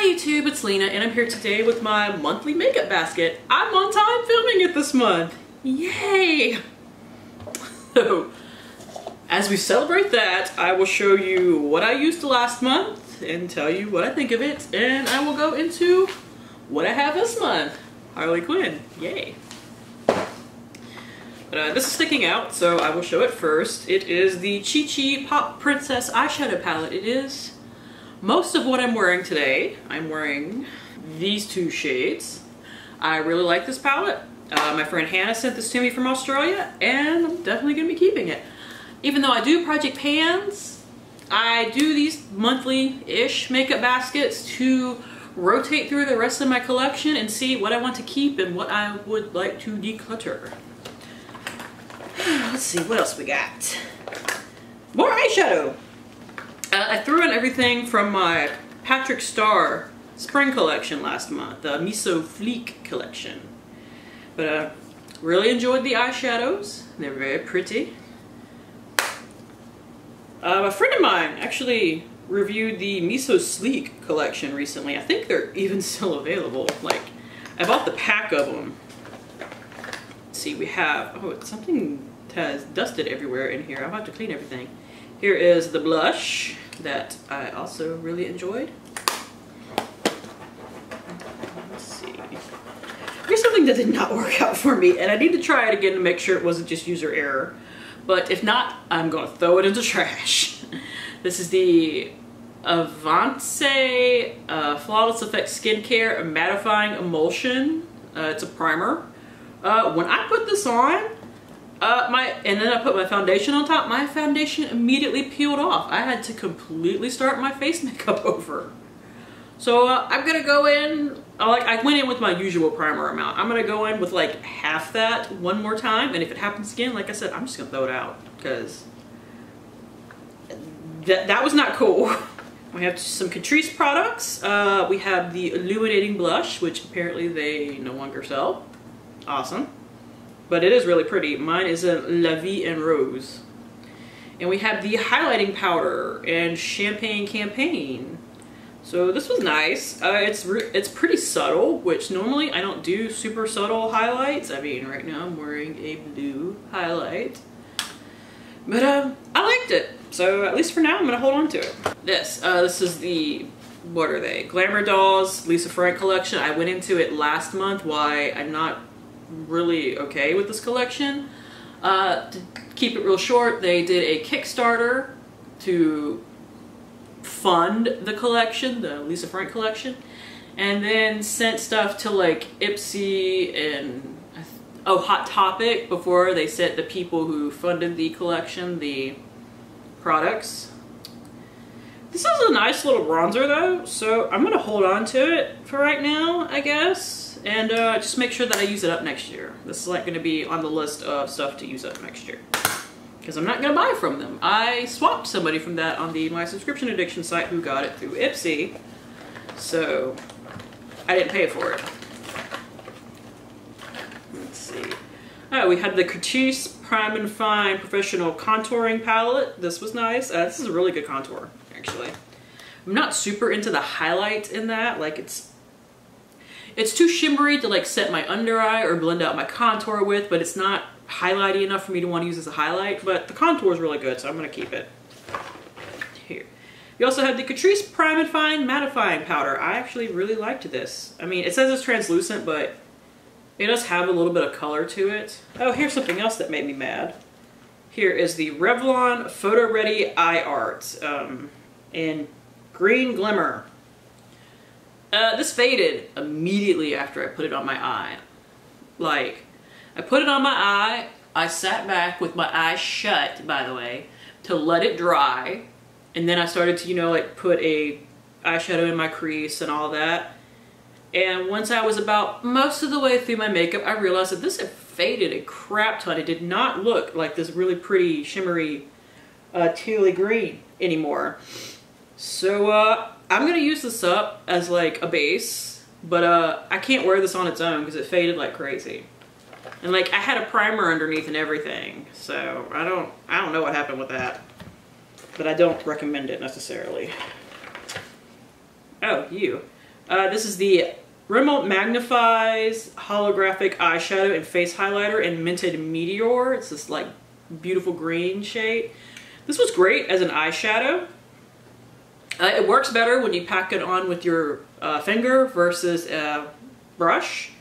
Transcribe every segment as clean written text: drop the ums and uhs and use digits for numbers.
Hi YouTube, it's Lena and I'm here today with my monthly makeup basket. I'm on time filming it this month. Yay! So, as we celebrate that, I will show you what I used last month and tell you what I think of it, and I will go into what I have this month. Harley Quinn, yay! But this is sticking out, so I will show it first. It is the Chi Chi Pop Princess eyeshadow palette. It is most of what I'm wearing today. I'm wearing these two shades. I really like this palette. My friend Hannah sent this to me from Australia, and I'm definitely gonna be keeping it. Even though I do project pans, I do these monthly-ish makeup baskets to rotate through the rest of my collection and see what I want to keep and what I would like to declutter. Let's see, what else we got? More eyeshadow! I threw in everything from my Patrick Starr spring collection last month, the Miso Fleek collection. But really enjoyed the eyeshadows. They're very pretty. A friend of mine actually reviewed the Miso Sleek collection recently. I think they're even still available. Like, I bought the pack of them. Let's see, we have, oh, something has dusted everywhere in here. I'll have to clean everything. Here is the blush that I also really enjoyed. Let's see. Here's something that did not work out for me, and I need to try it again to make sure it wasn't just user error. But if not, I'm going to throw it into trash. This is the Avance Flawless Effect Skincare Mattifying Emulsion. It's a primer. When I put this on, and then I put my foundation on top, my foundation immediately peeled off. I had to completely start my face makeup over. So I'm gonna go in, I went in with my usual primer amount. I'm gonna go in with like half that one more time, and if it happens again, like I said, I'm just gonna throw it out, because that was not cool. We have some Catrice products. We have the Illuminating Blush, which apparently they no longer sell. Awesome. But it is really pretty. Mine is a La Vie en Rose. And we have the highlighting powder and Champagne Campaign. So this was nice. It's pretty subtle, which normally I don't do super subtle highlights. I mean, right now I'm wearing a blue highlight. But I liked it. So at least for now, I'm gonna hold on to it. This is the, what are they? Glamour Dolls Lisa Frank collection. I went into it last month. Why I'm not really okay with this collection. To keep it real short, they did a Kickstarter to fund the collection, the Lisa Frank collection, and then sent stuff to like Ipsy and Hot Topic before they sent the people who funded the collection the products. This is a nice little bronzer though, so I'm gonna hold on to it for right now, I guess. And just make sure that I use it up next year. This is like going to be on the list of stuff to use up next year. Because I'm not going to buy from them. I swapped somebody from that on my subscription addiction site who got it through Ipsy. So I didn't pay for it. Let's see. Oh, we had the Catrice Prime and Fine Professional Contouring Palette. This was nice. This is a really good contour, actually. I'm not super into the highlight in that. Like, it's too shimmery to like set my under eye or blend out my contour with, but it's not highlighty enough for me to want to use as a highlight. But the contour is really good, so I'm going to keep it. Here. We also have the Catrice Prime and Fine Mattifying Powder. I actually really liked this. I mean, it says it's translucent, but it does have a little bit of color to it. Oh, here's something else that made me mad. Here is the Revlon Photo Ready Eye Art in Green Glimmer. This faded immediately after I put it on my eye. Like, I put it on my eye, I sat back with my eyes shut, by the way, to let it dry, and then I started to, you know, like put a eyeshadow in my crease and all that. And once I was about most of the way through my makeup, I realized that this had faded a crap ton. It did not look like this really pretty, shimmery, tealy green anymore. So, I'm gonna use this up as like a base, but I can't wear this on its own because it faded like crazy. And like I had a primer underneath and everything, so I don't know what happened with that. But I don't recommend it necessarily. Oh, you. This is the Rimmel Magnifies Holographic Eyeshadow and Face Highlighter in Minted Meteor. It's this like beautiful green shade. This was great as an eyeshadow. It works better when you pack it on with your finger versus a brush.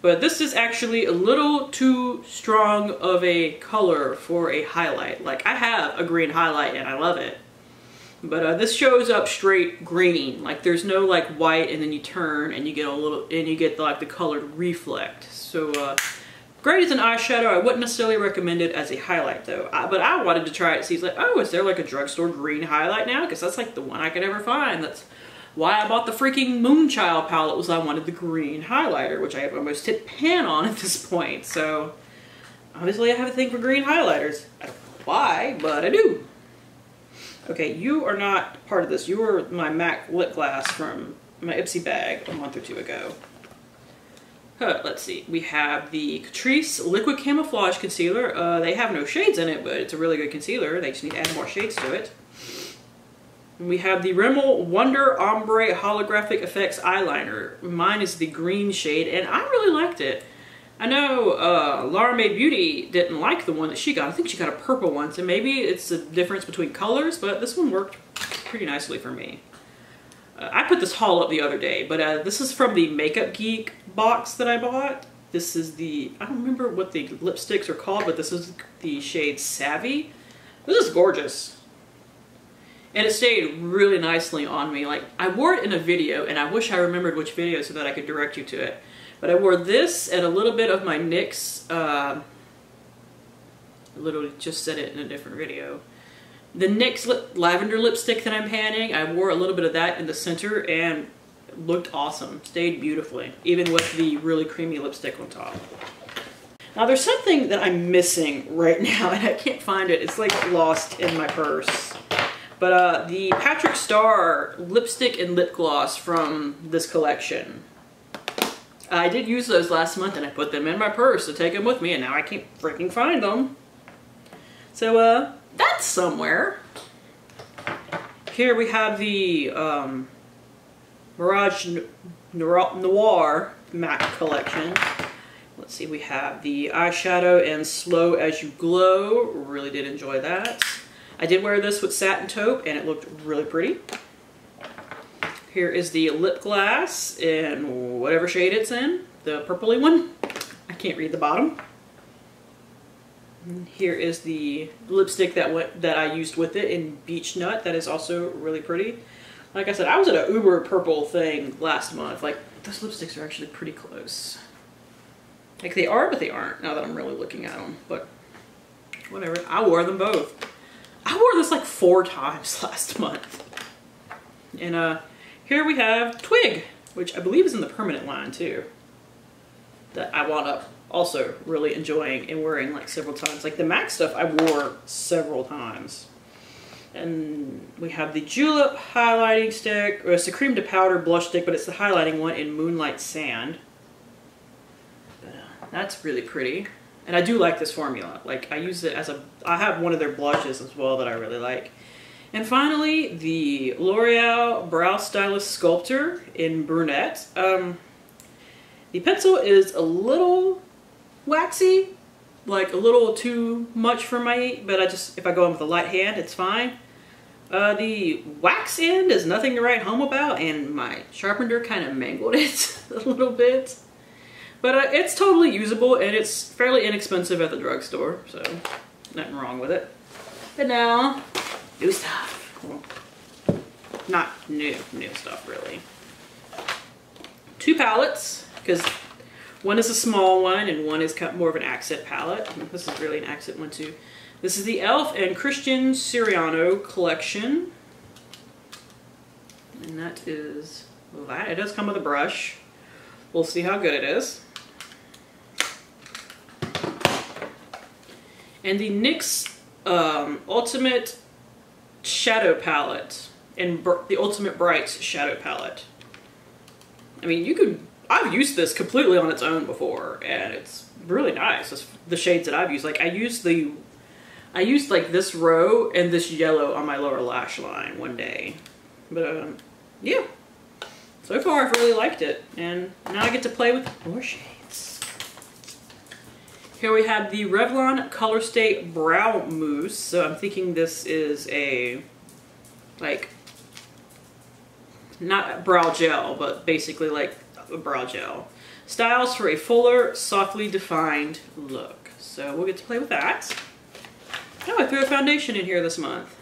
But this is actually a little too strong of a color for a highlight. Like, I have a green highlight and I love it. But this shows up straight green. Like, there's no like white and then you turn and you get a little, and you get like the colored reflect. So great as an eyeshadow. I wouldn't necessarily recommend it as a highlight though. But I wanted to try it. See, it's like, oh, is there like a drugstore green highlight now? Because that's like the one I could ever find. That's why I bought the freaking Moonchild palette, was I wanted the green highlighter, which I have almost hit pan on at this point. So obviously I have a thing for green highlighters. I don't know why, but I do. Okay, you are not part of this. You were my MAC lip gloss from my Ipsy bag a month or two ago. Let's see. We have the Catrice Liquid Camouflage Concealer. They have no shades in it, but it's a really good concealer. They just need to add more shades to it. And we have the Rimmel Wonder Ombre Holographic Effects Eyeliner. Mine is the green shade, and I really liked it. I know Laura Mae Beauty didn't like the one that she got. I think she got a purple one, so maybe it's a difference between colors, but this one worked pretty nicely for me. I put this haul up the other day, but this is from the Makeup Geek box that I bought. This is the, I don't remember what the lipsticks are called, but this is the shade Savvy. This is gorgeous. And it stayed really nicely on me. Like, I wore it in a video, and I wish I remembered which video so that I could direct you to it. But I wore this and a little bit of my NYX, I literally just said it in a different video. The NYX lavender lipstick that I'm panning, I wore a little bit of that in the center and it looked awesome. Stayed beautifully, even with the really creamy lipstick on top. Now there's something that I'm missing right now and I can't find it. It's like lost in my purse. But the Patrick Starr lipstick and lip gloss from this collection. I did use those last month and I put them in my purse to take them with me and now I can't freaking find them. So that's somewhere. Here we have the Mirage Noir MAC collection. Let's see, we have the eyeshadow and Slow As You Glow. Really did enjoy that. I did wear this with satin taupe and it looked really pretty. Here is the lip gloss in whatever shade it's in, the purpley one. I can't read the bottom. And here is the lipstick that I used with it in Beach Nut. That is also really pretty. Like I said, I was at an uber purple thing last month. Like, those lipsticks are actually pretty close. Like, they are, but they aren't, now that I'm really looking at them. But whatever, I wore them both. I wore this like 4 times last month. And here we have Twig, which I believe is in the permanent line too. That I wound up also really enjoying and wearing like several times. Like the MAC stuff I wore several times. And we have the Julep highlighting stick, or it's a cream to powder blush stick, but it's the highlighting one in Moonlight Sand. That's really pretty. And I do like this formula. Like, I use it as a, I have one of their blushes as well that I really like. And finally, the L'Oreal Brow Stylist Sculptor in Brunette. The pencil is a little waxy, like a little too much for my, but if I go in with a light hand, it's fine. The wax end is nothing to write home about, and my sharpener kind of mangled it a little bit. But it's totally usable, and it's fairly inexpensive at the drugstore, so nothing wrong with it. But now, new stuff. Well, not new stuff, really. 2 palettes, because one is a small one, and one is more of an accent palette. This is really an accent one, too. This is the e.l.f. and Christian Siriano collection. And that is that. It does come with a brush. We'll see how good it is. And the NYX Ultimate Shadow Palette and the Ultimate Brights Shadow Palette. I mean, I've used this completely on its own before, and it's really nice. It's the shades that I've used. Like, I used like this row and this yellow on my lower lash line one day. But, yeah. So far I've really liked it, and now I get to play with more shades. Here we have the Revlon Color Stay Brow Mousse. So I'm thinking this is a, like, not brow gel, but basically like a brow gel. Styles for a fuller, softly defined look. So we'll get to play with that. Oh, I threw a foundation in here this month.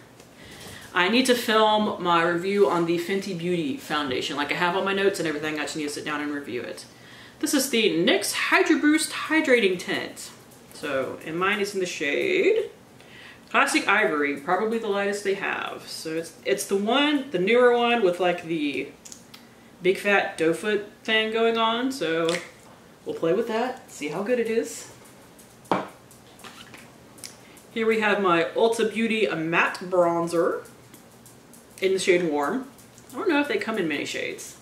I need to film my review on the Fenty Beauty foundation. Like I have all my notes and everything, I just need to sit down and review it. This is the NYX Hydro Boost Hydrating Tint. So, and mine is in the shade Classic Ivory, probably the lightest they have. So it's the one, the newer one with like the big fat doe foot thing going on. So we'll play with that, see how good it is. Here we have my Ulta Beauty Matte Bronzer in the shade Warm. I don't know if they come in many shades.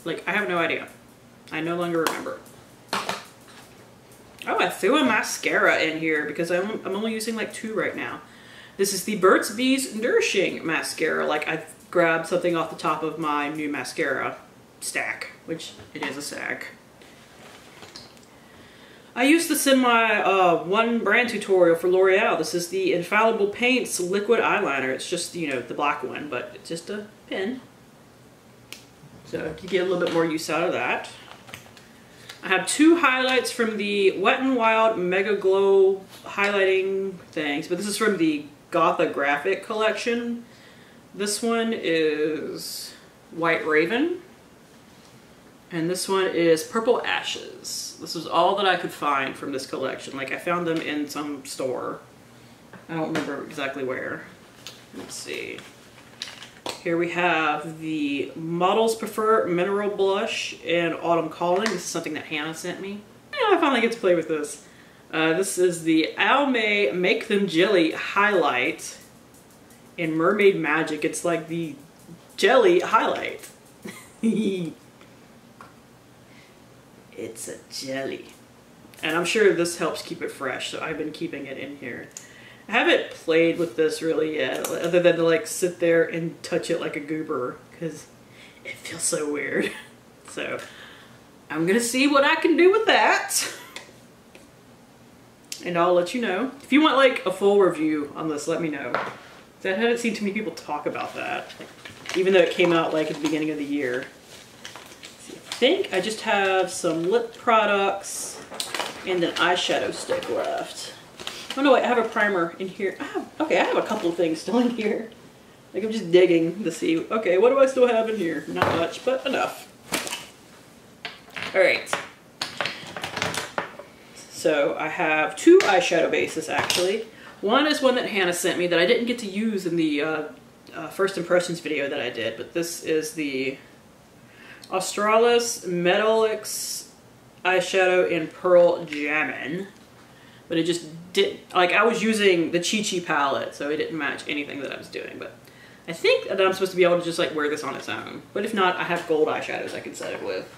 Like, I have no idea. I no longer remember. Oh, I threw a mascara in here because I'm only using like 2 right now. This is the Burt's Bees Nourishing Mascara. Like, I grabbed something off the top of my new mascara stack, which it is a stack. I used this in my one brand tutorial for L'Oreal. This is the Infallible Paints Liquid Eyeliner. It's just, you know, the black one, but it's just a pen. So you get a little bit more use out of that. I have 2 highlights from the Wet n Wild Mega Glow highlighting things, but this is from the Gotha Graphic collection. This one is White Raven. And this one is Purple Ashes. This was all that I could find from this collection. Like, I found them in some store. I don't remember exactly where. Let's see. Here we have the Models Prefer Mineral Blush in Autumn Calling. This is something that Hannah sent me. Yeah, I finally get to play with this. This is the Almay Make Them Jelly Highlight in Mermaid Magic. It's like the jelly highlight. It's a jelly. And I'm sure this helps keep it fresh, so I've been keeping it in here. I haven't played with this really yet, other than to like sit there and touch it like a goober, because it feels so weird. So I'm gonna see what I can do with that. And I'll let you know. If you want like a full review on this, let me know. I haven't seen too many people talk about that, even though it came out like at the beginning of the year. I think I just have some lip products and an eyeshadow stick left. Oh no, wait, I have a primer in here. I have a couple of things still in here. Like, I'm just digging to see, okay, what do I still have in here? Not much, but enough. Alright. So I have 2 eyeshadow bases actually. One is one that Hannah sent me that I didn't get to use in the first impressions video that I did, but this is the Australis Metallics eyeshadow in Pearl Jammin'. But it just didn't, like, I was using the Chi Chi palette, so it didn't match anything that I was doing. But I think that I'm supposed to be able to just like wear this on its own. But if not, I have gold eyeshadows I can set it with.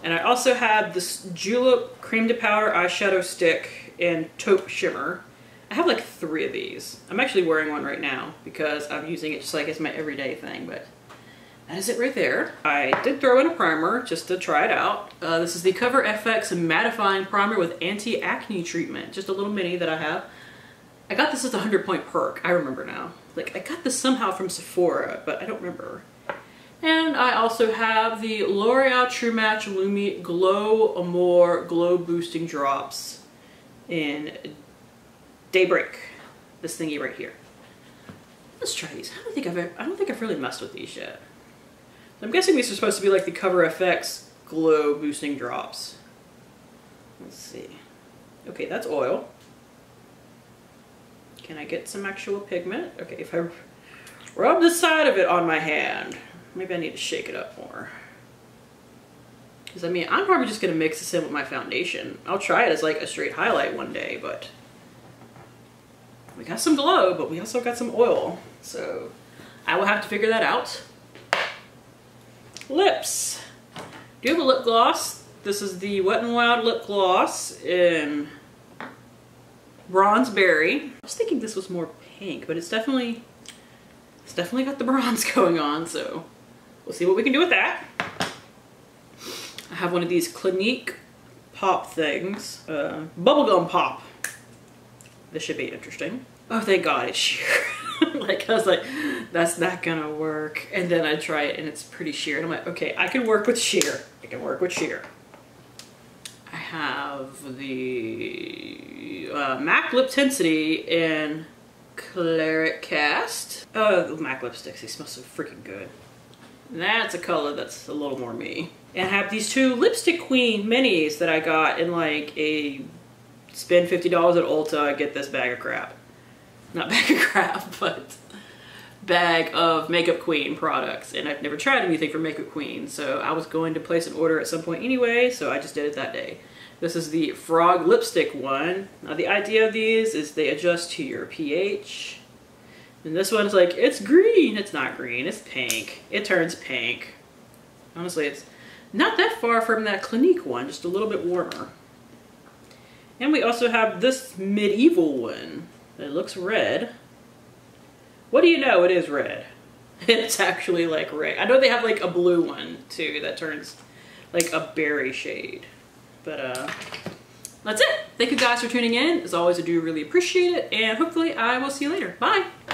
And I also have this Julep Cream to Powder eyeshadow stick in Taupe Shimmer. I have like 3 of these. I'm actually wearing one right now because I'm using it just like it's my everyday thing, but that is it right there. I did throw in a primer just to try it out. This is the Cover FX Mattifying Primer with Anti-Acne Treatment. Just a little mini that I have. I got this as a 100-point perk. I remember now. Like, I got this somehow from Sephora, but I don't remember. And I also have the L'Oreal True Match Lumi Glow Amore Glow Boosting Drops in Daybreak. This thingy right here. Let's try these. I don't think I've really messed with these yet. I'm guessing these are supposed to be like the Cover FX Glow Boosting Drops. Let's see. Okay, that's oil. Can I get some actual pigment? Okay, if I rub the side of it on my hand, maybe I need to shake it up more. Because I mean, I'm probably just going to mix this in with my foundation. I'll try it as like a straight highlight one day, but we got some glow, but we also got some oil. So I will have to figure that out. Lips. Do you have a lip gloss? This is the Wet n Wild lip gloss in Bronze Berry. I was thinking this was more pink, but it's definitely got the bronze going on, so we'll see what we can do with that. I have one of these Clinique pop things, bubblegum pop. This should be interesting. Oh, thank God it's sheer. Like, I was like, that's not gonna work. And then I try it and it's pretty sheer. And I'm like, okay, I can work with sheer. I can work with sheer. I have the MAC Lip Tensity in Claret Cast. Oh, the MAC lipsticks, they smell so freaking good. That's a color that's a little more me. And I have these two Lipstick Queen minis that I got in like a spend $50 at Ulta, get this bag of crap. Not bag of crap, but bag of Makeup Queen products. And I've never tried anything from Makeup Queen, so I was going to place an order at some point anyway, so I just did it that day. This is the Frog Lipstick one. Now the idea of these is they adjust to your pH. And this one's like, it's green. It's not green, it's pink. It turns pink. Honestly, it's not that far from that Clinique one, just a little bit warmer. And we also have this medieval one. It looks red. What do you know? It is red. It's actually like red. I know they have like a blue one too that turns like a berry shade. But that's it. Thank you guys for tuning in. As always, I do really appreciate it. And hopefully I will see you later. Bye.